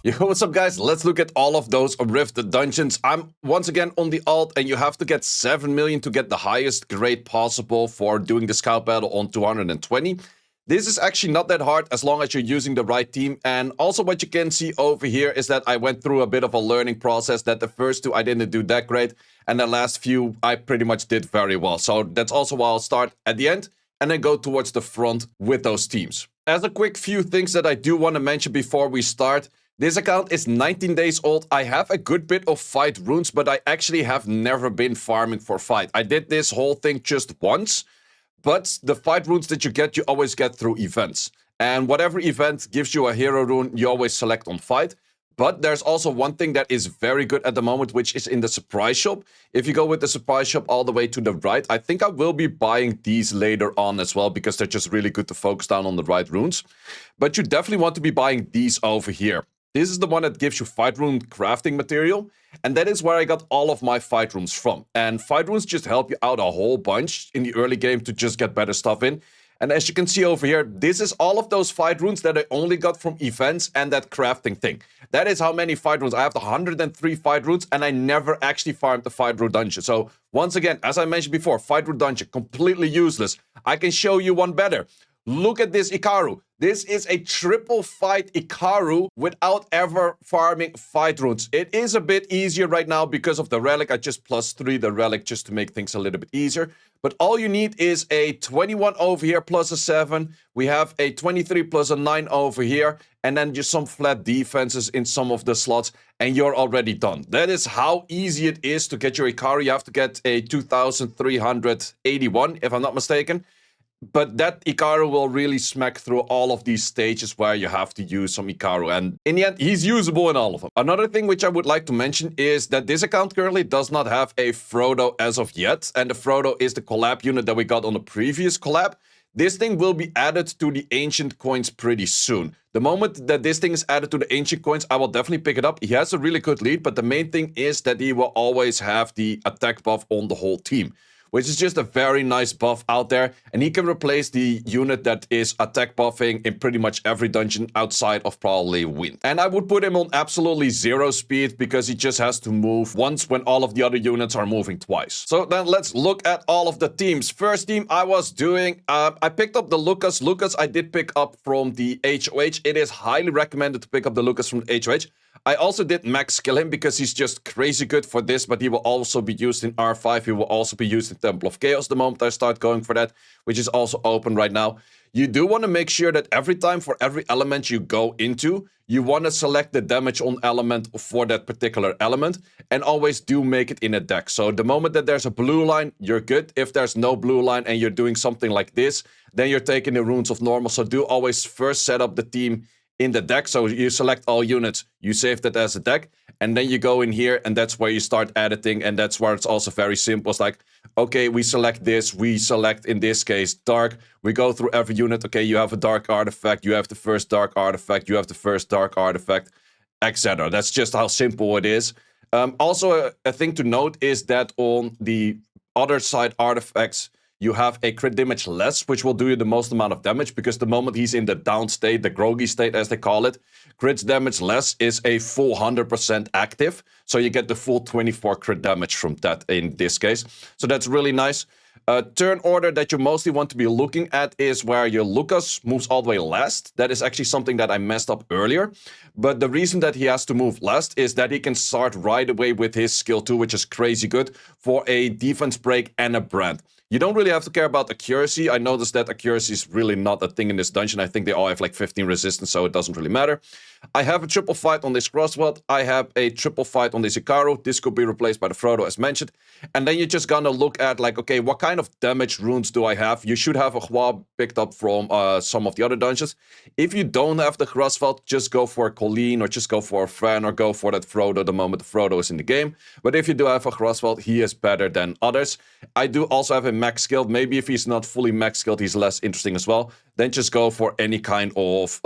Yo, what's up guys? Let's look at all of those Rift dungeons. I'm once again on the alt and you have to get 7 million to get the highest grade possible for doing the scout battle on 220. This is actually not that hard as long as you're using the right team. And also what you can see over here is that I went through a bit of a learning process, that the first two I didn't do that great. And the last few I pretty much did very well. So that's also why I'll start at the end and then go towards the front with those teams. As a quick few things that I do want to mention before we start. This account is 19 days old. I have a good bit of fight runes, but I actually have never been farming for fight. I did this whole thing just once, but the fight runes that you always get through events. And whatever event gives you a hero rune, you always select on fight. But there's also one thing that is very good at the moment, which is in the surprise shop. If you go with the surprise shop all the way to the right, I think I will be buying these later on as well, because they're just really good to focus down on the right runes. But you definitely want to be buying these over here. This is the one that gives you fight rune crafting material, and that is where I got all of my fight runes from. And fight runes just help you out a whole bunch in the early game to just get better stuff in. And as you can see over here, this is all of those fight runes that I only got from events and that crafting thing. That is how many fight runes. I have 103 fight runes, and I never actually farmed the fight rune dungeon. So once again, as I mentioned before, fight rune dungeon, completely useless. I can show you one better. Look at this Ikaru. This is a triple fight Ikaru without ever farming fight runes. It is a bit easier right now because of the relic. I just +3 the relic just to make things a little bit easier. But all you need is a 21 over here plus a 7. We have a 23 plus a 9 over here. And then just some flat defenses in some of the slots. And you're already done. That is how easy it is to get your Ikaru. You have to get a 2381 if I'm not mistaken. But that Ikaru will really smack through all of these stages where you have to use some Ikaru. And in the end, he's usable in all of them. Another thing which I would like to mention is that this account currently does not have a Frodo as of yet. And the Frodo is the collab unit that we got on the previous collab. This thing will be added to the ancient coins pretty soon. The moment that this thing is added to the ancient coins, I will definitely pick it up. He has a really good lead, but the main thing is that he will always have the attack buff on the whole team, which is just a very nice buff out there. And he can replace the unit that is attack buffing in pretty much every dungeon outside of probably Wind. And I would put him on absolutely 0 speed because he just has to move once when all of the other units are moving twice. So then let's look at all of the teams. First team I was doing, I picked up the Lucas. Lucas I did pick up from the HOH. It is highly recommended to pick up the Lucas from the HOH. I also did max skill him because he's just crazy good for this, but he will also be used in R5. He will also be used in Temple of Chaos the moment I start going for that, which is also open right now. You do want to make sure that every time for every element you go into, you want to select the damage on element for that particular element, and always do make it in a deck. So the moment that there's a blue line, you're good. If there's no blue line and you're doing something like this, then you're taking the runes of normal. So do always first set up the team in the deck. So you select all units, you save that as a deck, and then you go in here, and that's where you start editing, and that's where it's also very simple. It's like, okay, we select this, we select, in this case, dark. We go through every unit. Okay, you have a dark artifact, you have the first dark artifact, you have the first dark artifact, etc. That's just how simple it is. Also, a thing to note is that on the other side artifacts, you have a crit damage less, which will do you the most amount of damage, because the moment he's in the down state, the groggy state as they call it, crit damage less is a full 100% active. So you get the full 24 crit damage from that in this case. So that's really nice. Turn order that you mostly want to be looking at is where your Lucas moves all the way last. That is actually something that I messed up earlier. But the reason that he has to move last is that he can start right away with his skill 2, which is crazy good for a defense break and a brand. You don't really have to care about accuracy. I noticed that accuracy is really not a thing in this dungeon. I think they all have like 15 resistance, so it doesn't really matter. I have a triple fight on this crossword. I have a triple fight on this Ikaru. This could be replaced by the Frodo as mentioned. And then you're just gonna look at like, okay, what kind of damage runes do I have? You should have a Hua picked up from some of the other dungeons. If you don't have the crossword, just go for a Colleen or just go for a Fran or go for that Frodo the moment the Frodo is in the game. But if you do have a crossword, he is better than others. I do also have a max skilled. Maybe if he's not fully max skilled, he's less interesting as well. Then just go for any kind of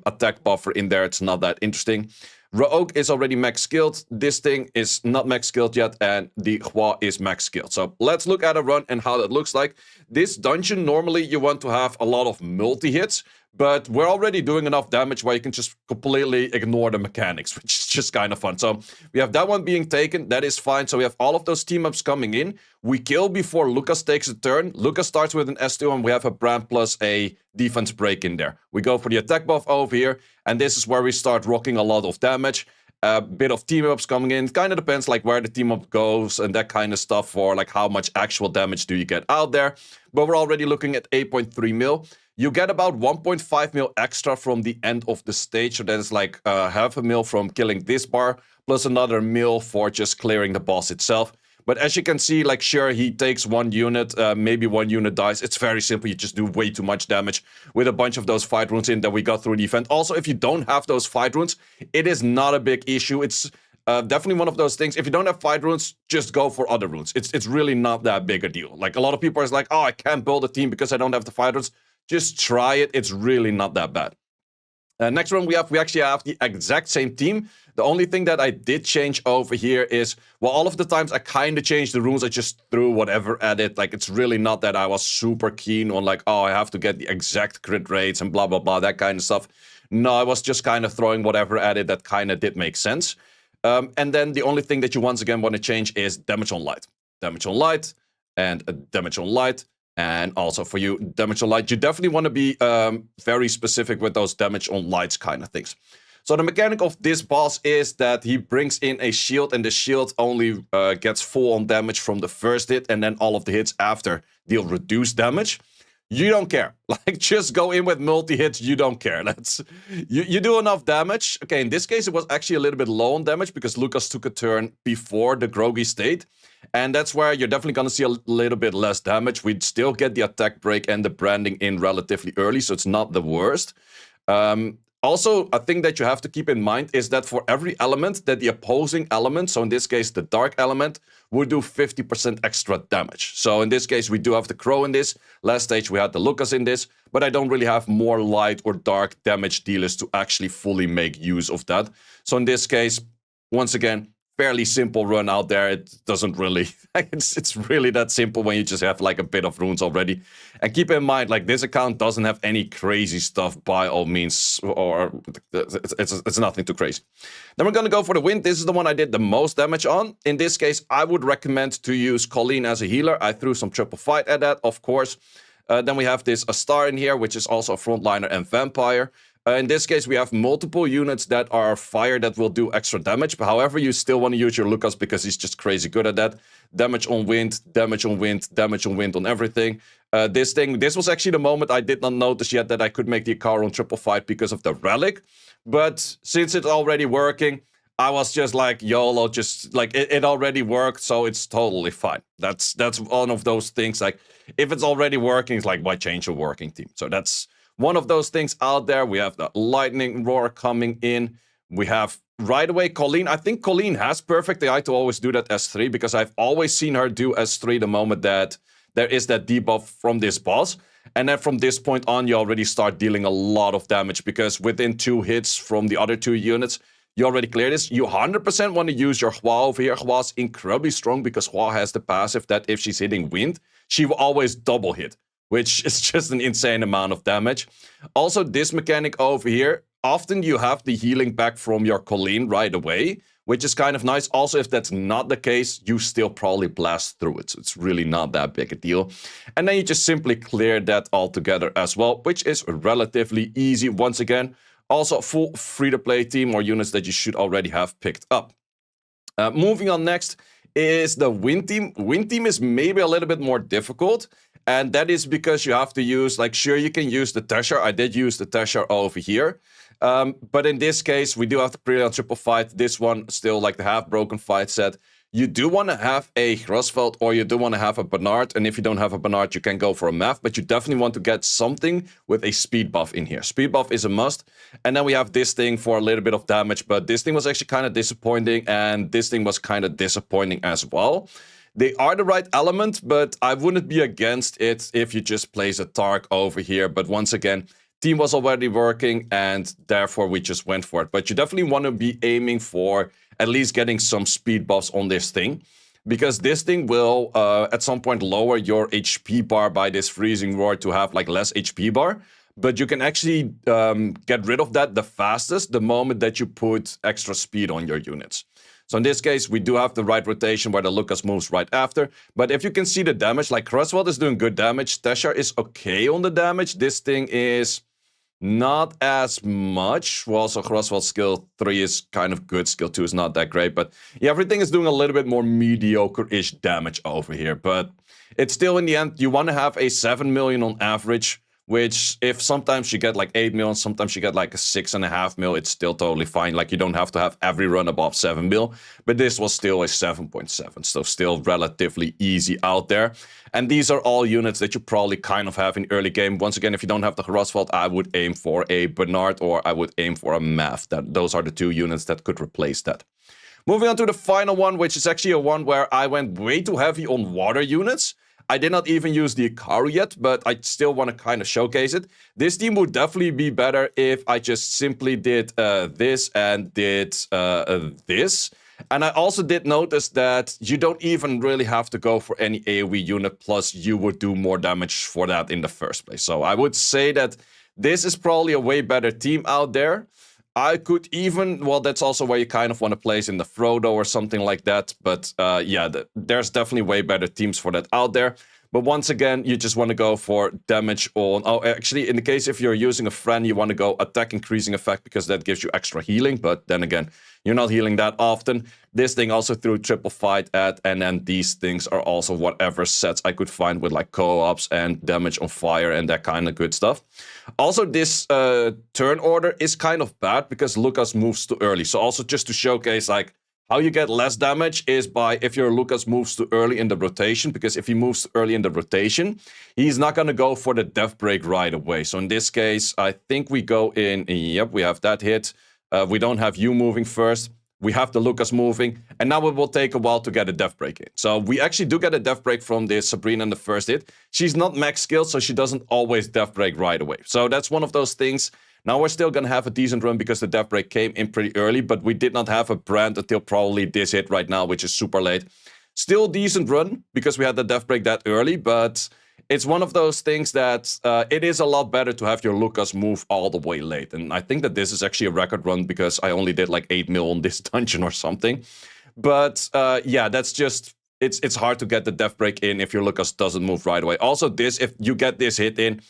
attack buffer in there. It's not that interesting. Rogue is already max skilled. This thing is not max skilled yet, and the Hua is max skilled. So let's look at a run and how that looks like. This dungeon, normally you want to have a lot of multi-hits, but we're already doing enough damage where you can just completely ignore the mechanics, which is just kind of fun. So we have that one being taken. That is fine. So we have all of those team-ups coming in. We kill before Lucas takes a turn. Lucas starts with an S2, and we have a brand plus a defense break in there. We go for the attack buff over here, and this is where we start rocking a lot of damage. A bit of team-ups coming in. It kind of depends like where the team-up goes and that kind of stuff for like how much actual damage do you get out there. But we're already looking at 8.3 mil. You get about 1.5 mil extra from the end of the stage. So that is like half a mil from killing this bar, plus another mil for just clearing the boss itself. But as you can see, like, sure, he takes one unit, maybe one unit dies. It's very simple. You just do way too much damage with a bunch of those fight runes in that we got through the event. Also, if you don't have those fight runes, it is not a big issue. It's definitely one of those things. If you don't have fight runes, just go for other runes. It's really not that big a deal. Like, a lot of people are like, oh, I can't build a team because I don't have the fight runes. Just try it. It's really not that bad. Next one we actually have the exact same team. The only thing that I did change over here is, well, all of the times I kind of changed the runes. I just threw whatever at it. Like, it's really not that I was super keen on like, oh, I have to get the exact crit rates and blah, blah, blah, that kind of stuff. No, I was just kind of throwing whatever at it that kind of did make sense. And then the only thing that you once again want to change is damage on light. Damage on light and damage on light. And also for you, damage on light, you definitely want to be very specific with those damage on lights kind of things. So the mechanic of this boss is that he brings in a shield, and the shield only gets full on damage from the first hit, and then all of the hits after deal reduced damage. You don't care. Like, just go in with multi-hits, you don't care. You do enough damage. Okay, in this case, it was actually a little bit low on damage because Lucas took a turn before the groggy state. And that's where you're definitely going to see a little bit less damage. We'd still get the attack break and the branding in relatively early, so it's not the worst. Also, a thing that you have to keep in mind is that for every element that the opposing element, so in this case the dark element, would do 50% extra damage. So in this case we do have the crow in this. Last stage we had the Lucas in this, but I don't really have more light or dark damage dealers to actually fully make use of that. So in this case, once again, fairly simple run out there. It doesn't really, it's really that simple when you just have like a bit of runes already. And keep in mind, like, this account doesn't have any crazy stuff by all means, or it's nothing too crazy. Then we're gonna go for the wind. This is the one I did the most damage on. In this case, I would recommend to use Colleen as a healer. I threw some triple fight at that, of course. Then we have this Astar in here, which is also a frontliner and vampire. In this case, we have multiple units that are fire that will do extra damage. But however, you still want to use your Lucas because he's just crazy good at that. Damage on wind, damage on wind, damage on wind on everything. This was actually the moment I did not notice yet that I could make the Icaro on triple fight because of the relic. But since it's already working, I was just like, YOLO, just like it already worked, so it's totally fine. That's one of those things, like, if it's already working, it's like, why change a working team? So that's one of those things out there. We have the lightning roar coming in. We have right away Colleen. I think Colleen has perfect AI to always do that S3 because I've always seen her do S3 the moment that there is that debuff from this boss. And then from this point on, you already start dealing a lot of damage because within 2 hits from the other 2 units, you already clear this. You 100% want to use your Hua over here. Hua's incredibly strong because Hua has the passive that if she's hitting wind, she will always double hit, which is just an insane amount of damage. Also, this mechanic over here, often you have the healing back from your Colleen right away, which is kind of nice. Also, if that's not the case, you still probably blast through it. So it's really not that big a deal. And then you just simply clear that altogether as well, which is relatively easy. Once again, also a full free-to-play team or units that you should already have picked up. Moving on next is the Wind team. Wind team is maybe a little bit more difficult. And that is because you have to use, like, sure, you can use the Tesher. I did use the Tesher over here. But in this case, we do have the Brilliant Triple Fight. This one, still like the half-broken fight set. You do want to have a Grosveld or you do want to have a Bernard. And if you don't have a Bernard, you can go for a Mav. But you definitely want to get something with a speed buff in here. Speed buff is a must. And then we have this thing for a little bit of damage. But this thing was actually kind of disappointing. And this thing was kind of disappointing as well. They are the right element, but I wouldn't be against it if you just place a Tark over here. But once again, team was already working and therefore we just went for it. But you definitely want to be aiming for at least getting some speed buffs on this thing. Because this thing will at some point lower your HP bar by this freezing roar to have like less HP bar. but you can actually get rid of that the fastest the moment that you put extra speed on your units. So in this case, we do have the right rotation where the Lucas moves right after. But if you can see the damage, like Cresswell is doing good damage. Tesha is okay on the damage. This thing is not as much. Well, so Cresswell's skill 3 is kind of good. Skill 2 is not that great. But yeah, everything is doing a little bit more mediocre-ish damage over here. But it's still, in the end, you want to have a 7 million on average, which if sometimes you get like 8 mil, sometimes you get like a 6.5 mil, it's still totally fine. Like you don't have to have every run above 7 mil, but this was still a 7.7, so still relatively easy out there. And these are all units that you probably kind of have in early game. Once again, if you don't have the Grasveld, I would aim for a Bernard or I would aim for a Math. Those are the 2 units that could replace that. Moving on to the final one, which is actually a one where I went way too heavy on water units. I did not even use the Ikaru yet, but I still want to kind of showcase it. This team would definitely be better if I just simply did this and did this. And I also did notice that you don't even really have to go for any AoE unit, plus you would do more damage for that in the first place. So I would say that this is probably a way better team out there. I could even, well, that's also where you kind of want to place in the Frodo or something like that. But yeah, there's definitely way better teams for that out there. But once again, you just want to go for damage on... Oh, actually, in the case if you're using a friend, you want to go attack increasing effect because that gives you extra healing. But then again, you're not healing that often. This thing also threw triple fight at, and then these things are also whatever sets I could find with like co-ops and damage on fire and that kind of good stuff. Also, this turn order is kind of bad because Lucas moves too early. So also just to showcase like how you get less damage is by if your Lucas moves too early in the rotation, because if he moves too early in the rotation, he's not going to go for the death break right away. So in this case, I think we go in, yep, we have that hit. We don't have you moving first. We have the Lucas moving, and now it will take a while to get a death break in. So we actually do get a death break from this Sabrina in the first hit. She's not max skilled, so she doesn't always death break right away. So that's one of those things. Now we're still going to have a decent run because the death break came in pretty early, but we did not have a brand until probably this hit right now, which is super late. Still decent run because we had the death break that early, but it's one of those things that it is a lot better to have your Lucas move all the way late. And I think that this is actually a record run because I only did like 8 mil on this dungeon or something. But yeah, that's just... It's hard to get the death break in if your Lucas doesn't move right away. Also, this, if you get this hit in,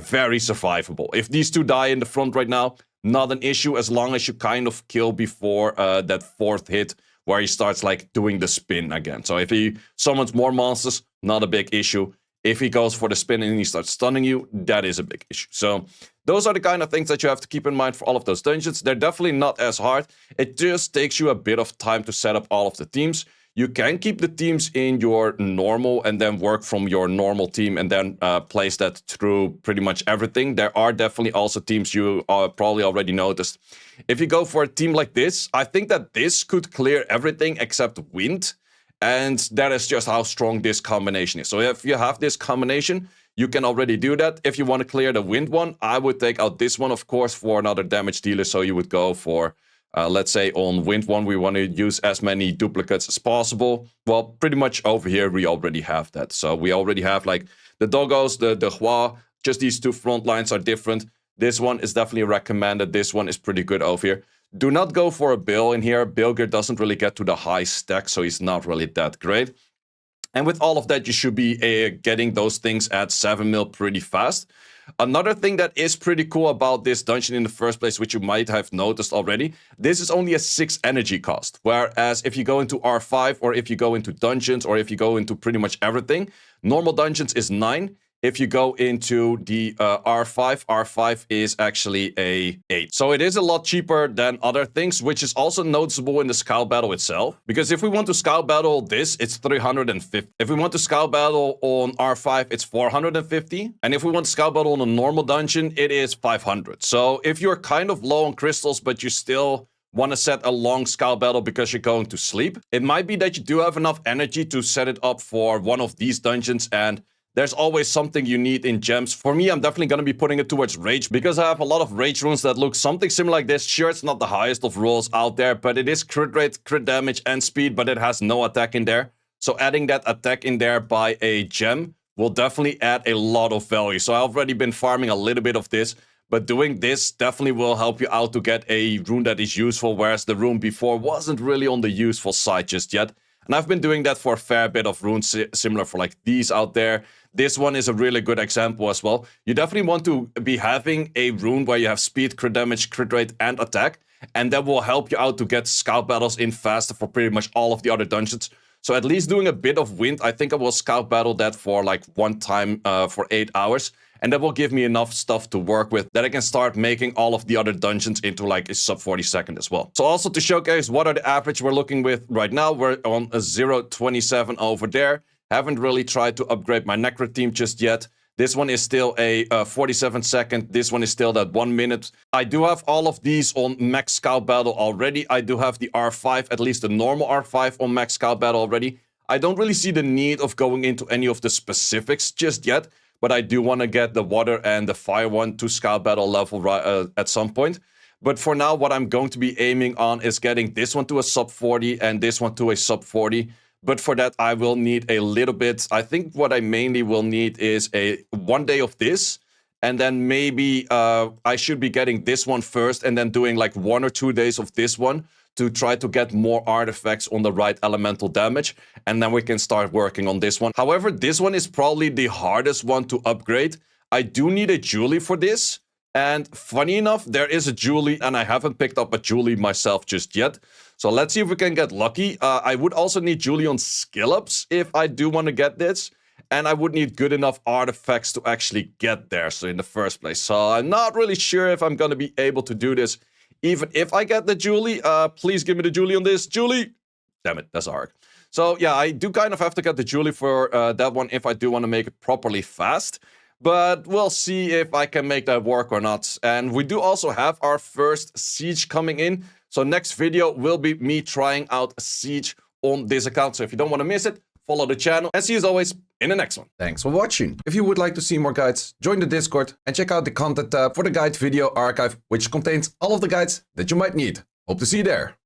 very survivable. If these 2 die in the front right now, not an issue as long as you kind of kill before that 4th hit where he starts like doing the spin again. So if he summons more monsters, not a big issue. If he goes for the spin and he starts stunning you, that is a big issue. So those are the kind of things that you have to keep in mind for all of those dungeons. They're definitely not as hard. It just takes you a bit of time to set up all of the teams. You can keep the teams in your normal and then work from your normal team and then place that through pretty much everything. There are definitely also teams you probably already noticed. If you go for a team like this, I think that this could clear everything except wind. And that is just how strong this combination is. So if you have this combination, you can already do that. If you want to clear the wind one, I would take out this one, of course, for another damage dealer. So you would go for... let's say on wind 1, we want to use as many duplicates as possible. Well, pretty much over here, we already have that. So we already have like the doggos, the Hua, just these 2 front lines are different. This one is definitely recommended. This one is pretty good over here. Do not go for a Bill in here. Bilger doesn't really get to the high stack, so he's not really that great. And with all of that, you should be getting those things at 7 mil pretty fast. Another thing that is pretty cool about this dungeon in the first place, which you might have noticed already, this is only a 6 energy cost. Whereas if you go into R5 or if you go into dungeons or if you go into pretty much everything, normal dungeons is 9. If you go into the R5 is actually a 8. So it is a lot cheaper than other things, which is also noticeable in the scout battle itself. Because if we want to scout battle this, it's 350. If we want to scout battle on R5, it's 450. And if we want to scout battle on a normal dungeon, it is 500. So if you're kind of low on crystals, but you still want to set a long scout battle because you're going to sleep, it might be that you do have enough energy to set it up for one of these dungeons, and there's always something you need in gems. For me, I'm definitely going to be putting it towards Rage because I have a lot of Rage runes that look something similar like this. Sure, it's not the highest of rolls out there, but it is crit rate, crit damage, and speed, but it has no attack in there. So adding that attack in there by a gem will definitely add a lot of value. So I've already been farming a little bit of this, but doing this definitely will help you out to get a rune that is useful, whereas the rune before wasn't really on the useful side just yet. And I've been doing that for a fair bit of runes, similar for like these out there. This one is a really good example as well. You definitely want to be having a rune where you have speed, crit damage, crit rate, and attack. And that will help you out to get scout battles in faster for pretty much all of the other dungeons. So at least doing a bit of wind, I think I will scout battle that for like one time for 8 hours. And that will give me enough stuff to work with that I can start making all of the other dungeons into like a sub 40 second as well. So also to showcase what are the average we're looking with right now, we're on a 0.27 over there. Haven't really tried to upgrade my Necro team just yet. This one is still a 47 second. This one is still that 1 minute. I do have all of these on max scout battle already. I do have the R5, at least the normal R5 on max scout battle already. I don't really see the need of going into any of the specifics just yet. But I do want to get the water and the fire one to scout battle level at some point. But for now, what I'm going to be aiming on is getting this one to a sub 40 and this one to a sub 40. But for that, I will need a little bit. I think what I mainly will need is a 1 day of this. And then maybe I should be getting this one first and then doing like 1 or 2 days of this one to try to get more artifacts on the right elemental damage. And then we can start working on this one. However, this one is probably the hardest one to upgrade. I do need a Julie for this. And funny enough, there is a Julie and I haven't picked up a Julie myself just yet. So let's see if we can get lucky. I would also need Julie on skill ups if I do want to get this. And I would need good enough artifacts to actually get there. So in the first place. So I'm not really sure if I'm going to be able to do this. Even if I get the Julie, please give me the Julie on this. Julie! Damn it, that's hard. So yeah, I do kind of have to get the Julie for that one if I do want to make it properly fast. But we'll see if I can make that work or not. And we do also have our first siege coming in. So next video will be me trying out a siege on this account. So if you don't want to miss it, follow the channel. And see you as always in the next one. Thanks for watching. If you would like to see more guides, join the Discord and check out the content tab for the guide video archive, which contains all of the guides that you might need. Hope to see you there.